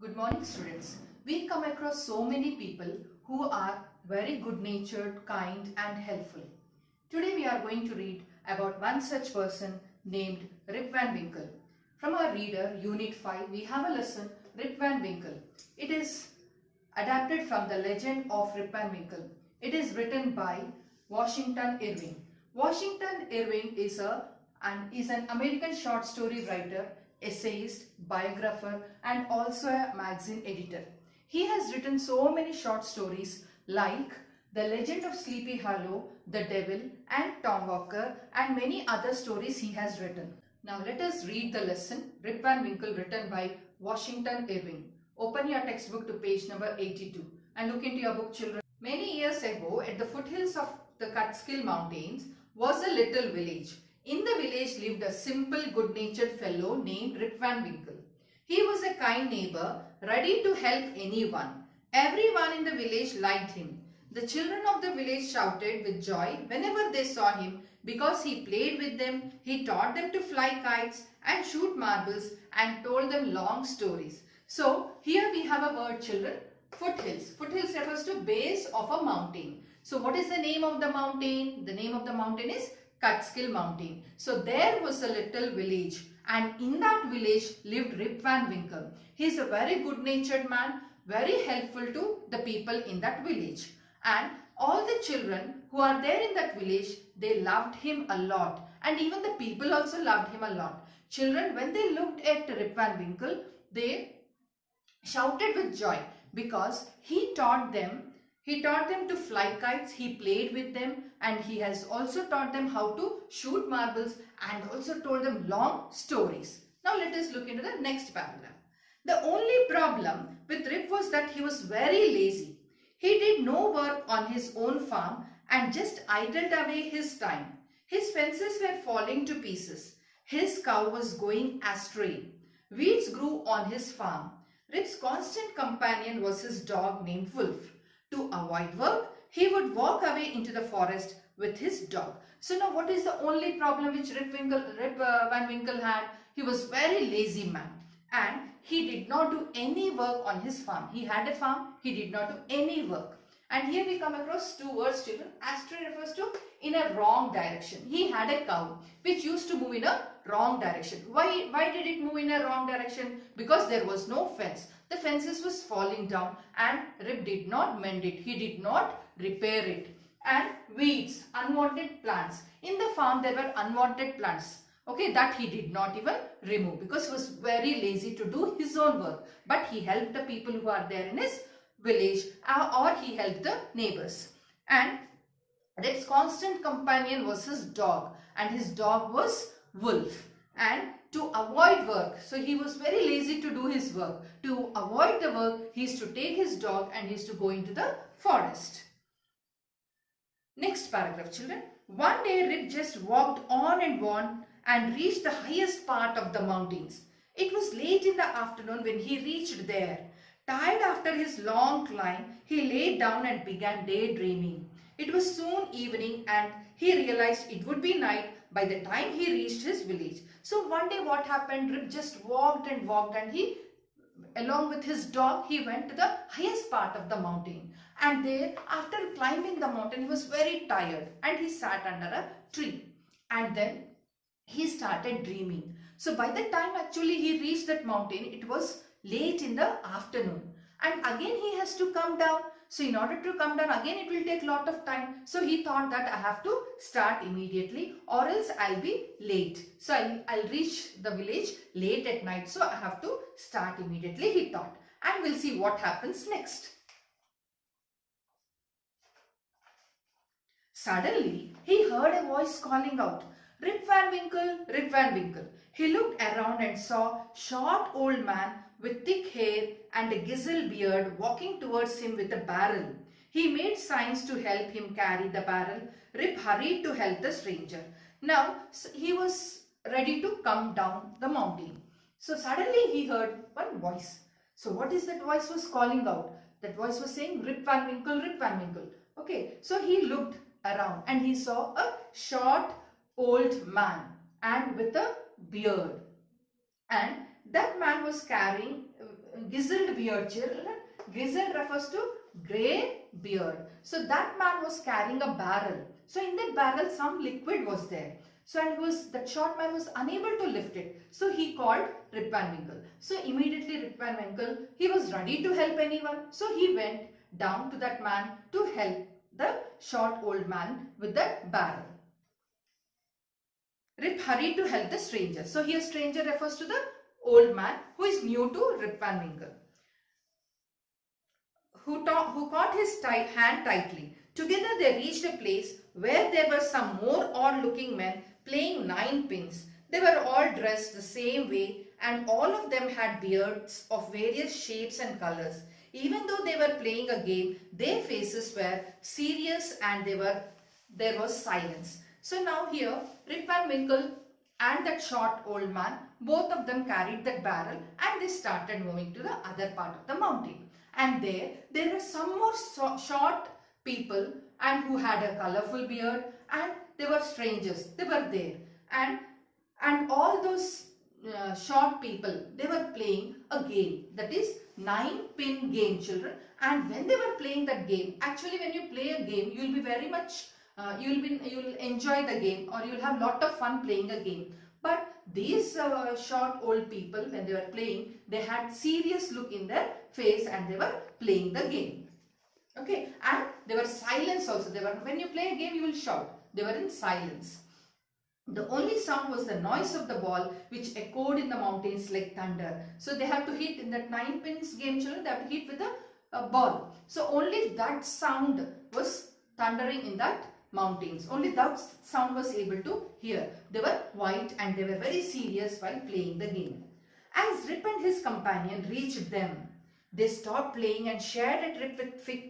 Good morning, students. We come across so many people who are very good-natured, kind and helpful. Today we are going to read about one such person named Rip Van Winkle. From our reader, Unit 5, we have a lesson, Rip Van Winkle. It is adapted from the legend of Rip Van Winkle. It is written by Washington Irving. Washington Irving is an American short story writer, essayist, biographer and also a magazine editor. He has written so many short stories like The Legend of Sleepy Hollow, The Devil and Tom Walker and many other stories he has written. Now let us read the lesson Rip Van Winkle written by Washington Irving. Open your textbook to page number 82 and look into your book, children. Many years ago at the foothills of the Catskill Mountains was a little village. In the village lived a simple, good-natured fellow named Rip Van Winkle. He was a kind neighbor, ready to help anyone. Everyone in the village liked him. The children of the village shouted with joy whenever they saw him because he played with them, he taught them to fly kites and shoot marbles and told them long stories. So, here we have a word, children, foothills. Foothills refers to base of a mountain. So, what is the name of the mountain? The name of the mountain is Catskill Mountain. So there was a little village and in that village lived Rip Van Winkle. He is a very good-natured man, very helpful to the people in that village. And all the children who are there in that village, they loved him a lot. And even the people also loved him a lot. Children, when they looked at Rip Van Winkle, they shouted with joy because he taught them to fly kites, he played with them and he has also taught them how to shoot marbles and also told them long stories. Now let us look into the next paragraph. The only problem with Rip was that he was very lazy. He did no work on his own farm and just idled away his time. His fences were falling to pieces. His cow was going astray. Weeds grew on his farm. Rip's constant companion was his dog named Wolf. To avoid work, he would walk away into the forest with his dog. So now what is the only problem which Rip Van Winkle had? He was very lazy man and he did not do any work on his farm. He had a farm, he did not do any work. And here we come across two words, children. Astray refers to in a wrong direction. He had a cow which used to move in a wrong direction. Why did it move in a wrong direction? Because there was no fence. The fences was falling down and Rip did not mend it. He did not repair it. And weeds, unwanted plants. In the farm there were unwanted plants. Okay, that he did not even remove because he was very lazy to do his own work. But he helped the people who are there in his village or he helped the neighbors. And Rip's constant companion was his dog and his dog was Wolf. And to avoid work, so he was very lazy to do his work. To avoid the work, he used to take his dog and he used to go into the forest. Next paragraph, children. One day Rip just walked on and reached the highest part of the mountains. It was late in the afternoon when he reached there. Tired after his long climb, he lay down and began daydreaming. It was soon evening and he realized it would be night by the time he reached his village. So one day what happened, Rip just walked and he, along with his dog, he went to the highest part of the mountain. And there, after climbing the mountain, he was very tired and he sat under a tree. And then he started dreaming. So by the time actually he reached that mountain, it was late in the afternoon. And again he has to come down. So in order to come down again it will take a lot of time. So he thought that I have to start immediately or else I'll be late. So I'll reach the village late at night. So I have to start immediately, he thought. And we'll see what happens next. Suddenly he heard a voice calling out, Rip Van Winkle, Rip Van Winkle. He looked around and saw a short old man with thick hair and a grizzled beard walking towards him with a barrel. He made signs to help him carry the barrel. Rip hurried to help the stranger. Now he was ready to come down the mountain. So suddenly he heard one voice. So what is that voice was calling out? That voice was saying Rip Van Winkle, Rip Van Winkle. Okay, so he looked around and he saw a short old man and with a beard. And that man was carrying grizzled beard, children. Grizzled refers to grey beard. So that man was carrying a barrel. So in that barrel some liquid was there. So that short man was unable to lift it. So he called Rip Van Winkle. So immediately Rip Van Winkle, he was ready to help anyone. So he went down to that man to help the short old man with the barrel. Rip hurried to help the stranger. So here stranger refers to the old man who is new to Rip Van Winkle, who caught his hand tightly. Together they reached a place where there were some more odd-looking men playing nine pins. They were all dressed the same way and all of them had beards of various shapes and colors. Even though they were playing a game, their faces were serious and there was silence. So now here Rip Van Winkle and that short old man, both of them carried that barrel and they started moving to the other part of the mountain. And there were some more short people and who had a colorful beard, and they were strangers. They were there, and all those short people, they were playing a game, that is 9-pin game, children. And when they were playing that game, actually when you play a game, you will be very much you'll enjoy the game, or you'll have lot of fun playing a game. But these short old people, when they were playing, they had serious look in their face and they were playing the game. Okay, and there were silence also. When you play a game, you will shout. They were in silence. The only sound was the noise of the ball, which echoed in the mountains like thunder. So they have to hit in that 9 pins game, children. They have to hit with a ball. So only that sound was thundering in that mountains. Only that sound was able to hear. They were white and they were very serious while playing the game. As Rip and his companion reached them, they stopped playing and stared at Rip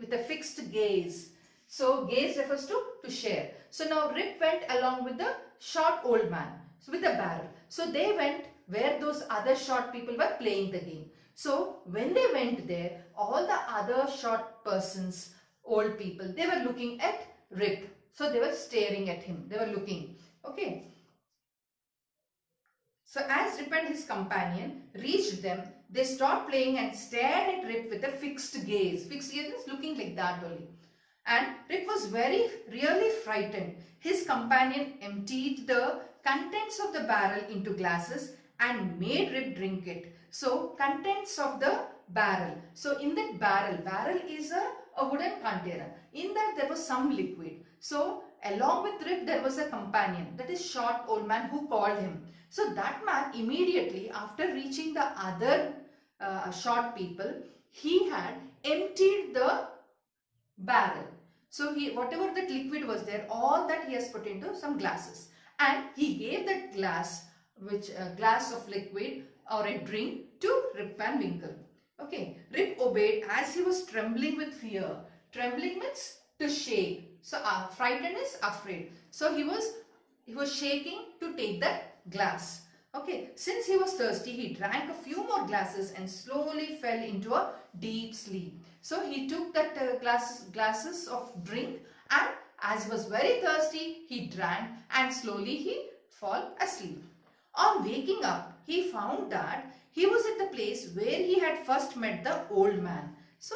with a fixed gaze. So gaze refers to share. So now Rip went along with the short old man, so with the barrel. So they went where those other short people were playing the game. So when they went there, all the other short persons, old people, they were looking at Rip. So they were staring at him. They were looking. Okay. So as Rip and his companion reached them, they stopped playing and stared at Rip with a fixed gaze. Fixed gaze is looking like that only. And Rip was really frightened. His companion emptied the contents of the barrel into glasses and made Rip drink it. So contents of the barrel. So in that barrel is a wooden container. In that there was some liquid. So along with Rip there was a companion, that is short old man, who called him. So that man immediately after reaching the other short people, he had emptied the barrel. So whatever that liquid was there, all that he has put into some glasses, and he gave that glass, glass of liquid or a drink, to Rip Van Winkle. Okay, Rip obeyed as he was trembling with fear. Trembling means to shake. So frightened is afraid. So he was shaking to take that glass. Okay, since he was thirsty, he drank a few more glasses and slowly fell into a deep sleep. So he took that glasses of drink, and as he was very thirsty, he drank and slowly he fell asleep. On waking up, he found that he was at the place where he had first met the old man. So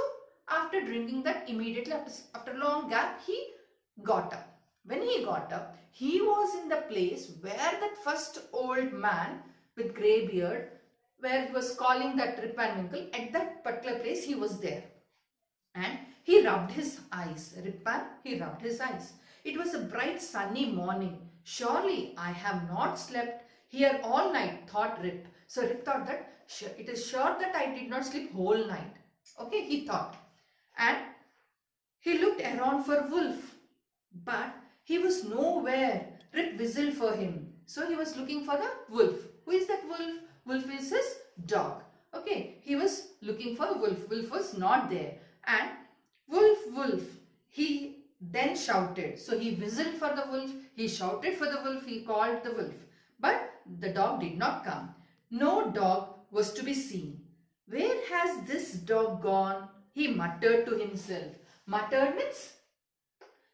after drinking that, immediately after a long gap, he got up. When he got up, he was in the place where that first old man with grey beard, where he was calling that Rip Van Winkle, at that particular place he was there. And he rubbed his eyes. He rubbed his eyes. It was a bright sunny morning. Surely I have not slept here all night, thought Rip. So Rip thought that it is sure that I did not sleep whole night. Okay, he thought. And he looked around for Wolf, but he was nowhere. Rip whistled for him. So he was looking for the wolf. Who is that wolf? Wolf is his dog. Okay, he was looking for Wolf. Wolf was not there. And Wolf, Wolf, he then shouted. So he whistled for the wolf, he shouted for the wolf, he called the wolf. But the dog did not come. No dog was to be seen. Where has this dog gone? He muttered to himself. Muttered means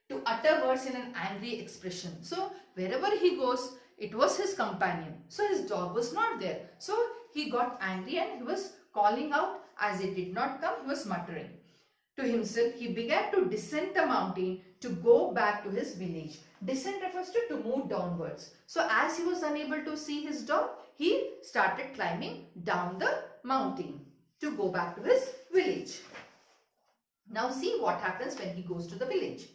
to utter words in an angry expression. So wherever he goes, it was his companion. So his dog was not there. So he got angry and he was calling out as it did not come, he was muttering. To himself, he began to descend the mountain to go back to his village. Descend refers to move downwards. So as he was unable to see his dog, he started climbing down the mountain to go back to his village. Now see what happens when he goes to the village.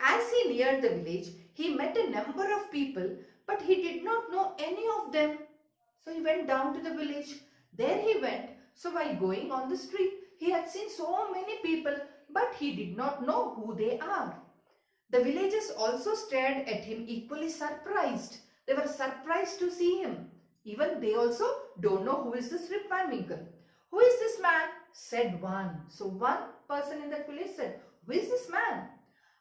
As he neared the village, he met a number of people, but he did not know any of them. So he went down to the village. There he went. So while going on the street, he had seen so many people, but he did not know who they are. The villagers also stared at him equally surprised. They were surprised to see him. Even they also don't know who is this Rip Van Winkle. Who is this man? Said one. So one person in that village said, who is this man?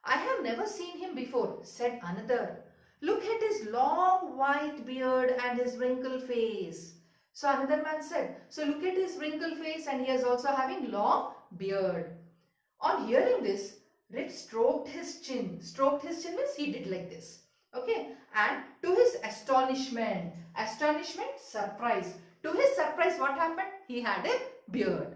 I have never seen him before, said another. Look at his long white beard and his wrinkled face. So another man said, so look at his wrinkled face and he is also having long beard. On hearing this, Rip stroked his chin. Stroked his chin means he did like this. Okay. And to his astonishment, surprise. To his surprise, what happened? He had a beard.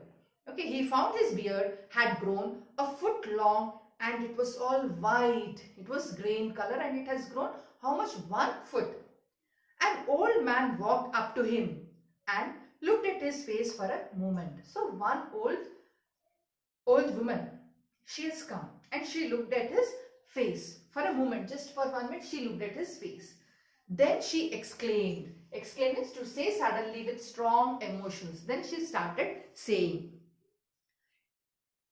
Okay. He found his beard had grown a foot long and it was all white. It was grey in color and it has grown how much? 1 foot. An old man walked up to him and looked at his face for a moment. So one old woman, she has come and she looked at his face for a moment. Just for 1 minute she looked at his face. Then she exclaimed. Exclaim is to say suddenly with strong emotions. Then she started saying,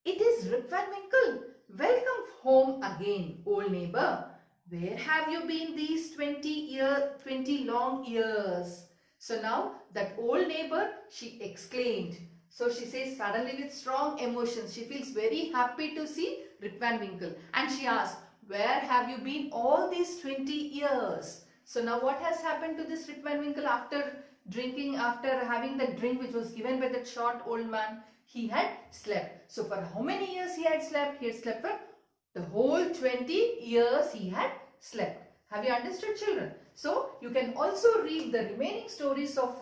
it is Rip Van Winkle. Welcome home again, old neighbor. Where have you been these 20 long years? So now that old neighbor, she exclaimed. So she says suddenly with strong emotions, she feels very happy to see Rip Van Winkle. And she asked, where have you been all these 20 years? So now what has happened to this Rip Van Winkle after having the drink which was given by that short old man? He had slept. So for how many years he had slept? He had slept for the whole 20 years he had slept. Have you understood, children? So you can also read the remaining stories of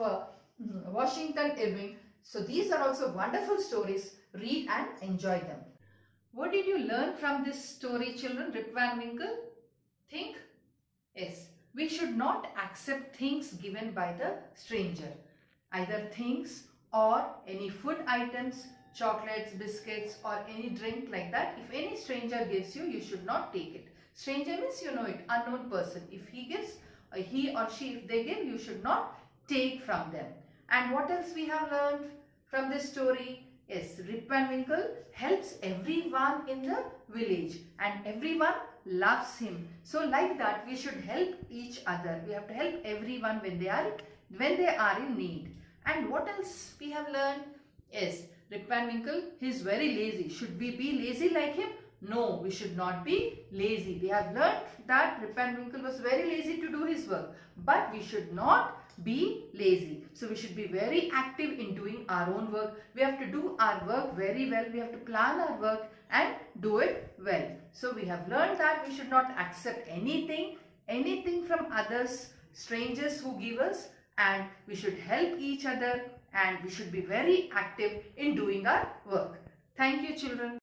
Washington Irving. So these are also wonderful stories. Read and enjoy them. What did you learn from this story, children? Rip Van Winkle? Think? Yes. We should not accept things given by the stranger. Either things or any food items, chocolates, biscuits or any drink like that. If any stranger gives you, you should not take it. Stranger means you know it, unknown person. If he gives, he or she, if they give, you should not take from them. And what else we have learned from this story? Yes, Rip Van Winkle helps everyone in the village and everyone loves him. So like that, we should help each other. We have to help everyone when they are in need. And what else we have learned? Yes, Rip Van Winkle, he is very lazy. Should we be lazy like him? No, we should not be lazy. We have learned that Rip Van Winkle was very lazy to do his work. But we should not be lazy. So we should be very active in doing our own work. We have to do our work very well. We have to plan our work and do it well. So we have learned that we should not accept anything from others, strangers who give us, and we should help each other and we should be very active in doing our work. Thank you, children.